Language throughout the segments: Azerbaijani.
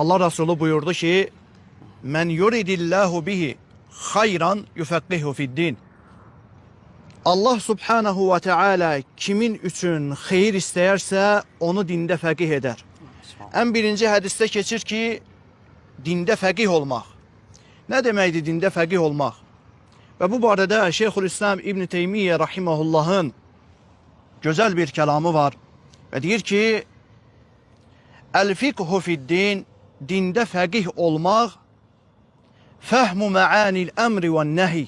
Allah Resulü buyurdu ki, men yuridillahu bihi hayran yufakkihu fiddin. Allah subhanahu ve teala kimin üçün xeyir istəyərsə onu dində fəqih edər. En birinci hadiste keçir ki, dində fəqih olmaq. Ne deməkdir dində fəqih olmaq? Ve bu barədə Şeyhülislam İbn Teymiyyə rahimahullahın güzel bir kelamı var. Ve deyir ki, el-fikhu fiddin, dində fəqih olmaq, fəhmu məanil əmri və nəhi,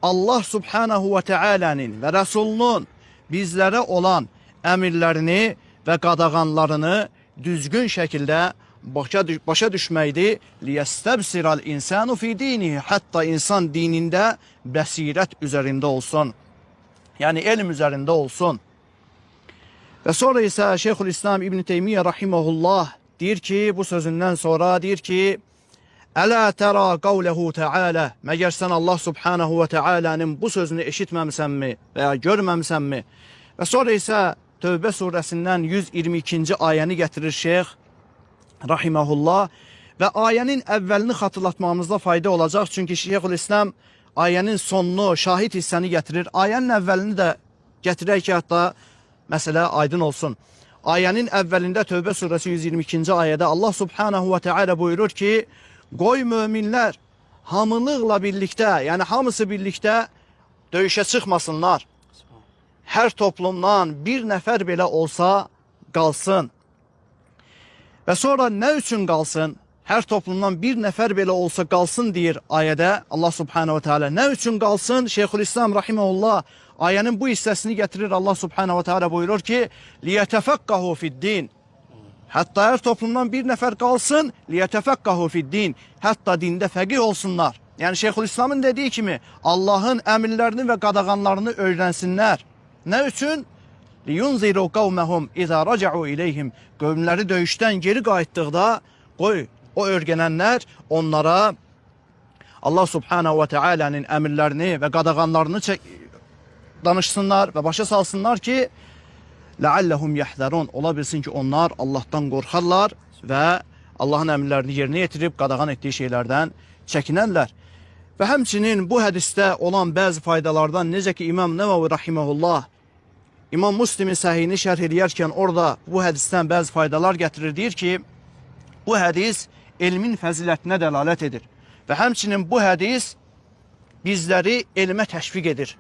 Allah subhanahu ve teala'nın ve Resulünün bizlere olan emirlerini ve qadağanlarını düzgün şekilde başa düşməkdir. Liyestebsiral insanu fi dinihi, hatta insan dininde besiret üzerinde olsun. Yani elm üzerinde olsun. Ve sonra ise Şeyhülislam İbn Teymiyyə rahimehullah deyir ki, bu sözünden sonra deyir ki, Ələ tərə qavləhu teala, məgər sən Allah subhanahu ve teala'nın bu sözünü eşitməmisənmi veya görməmisənmi? Ve sonra ise Tövbə surəsindən 122. ayəni getirir Şeyh rahimehullah ve ayenin evvelini hatırlatmamızda fayda olacak. Çünkü Şeyhülislam ayenin sonunu, şahit hissəni getirir. Ayenin evvelini de getirək ki, hatta mesele aydın olsun. Ayenin evvelinde Tövbə suresi 122. ayede Allah subhanahu ve teala buyurur ki, qoy müminler hamılıqla birlikte, yani hamısı birlikte döyüşe çıkmasınlar. Her toplumdan bir nefer belə olsa qalsın. Ve sonra ne üçün qalsın? Her toplumdan bir nefer belə olsa qalsın deyir ayede Allah subhanahu ve teala. Ne üçün qalsın? Şeyhülislam rahimehullah ayenin bu hissəsini getirir. Allah subhanahu ve teala buyurur ki, liyetefekkahu fiddin. Hatta her toplumdan bir nefer kalsın, liyetefekkahu fiddin. Hatta dinde fəqih olsunlar. Yani Şeyhülislam'ın dediği kimi Allah'ın emirlerini ve qadağanlarını öğrensinler. Ne üçün? Liyunziru qavmehum iza raca'u ileyhim. Qövmləri döyüşten geri qayıtdıqda qoy o öğrenenler onlara Allah subhanahu ve teala'nın emirlerini ve qadağanlarını danışsınlar ve başa salsınlar ki لَعَلَّهُمْ يَحْذَرُونَ. Ola bilsin ki onlar Allah'tan qorxarlar ve Allah'ın emirlerini yerine getirip qadağan ettiği şeylerden çekinenler. Ve həmçinin bu hadiste olan bazı faydalardan necə ki İmam Nevavi rahimehullah İmam Müslim'in sahihini şərh edərkən orada bu hadisten bazı faydalar getirir. Deyir ki, bu hadis elmin fəzilətinə dəlalət edir. Ve həmçinin bu hadis bizleri elmə təşviq edir.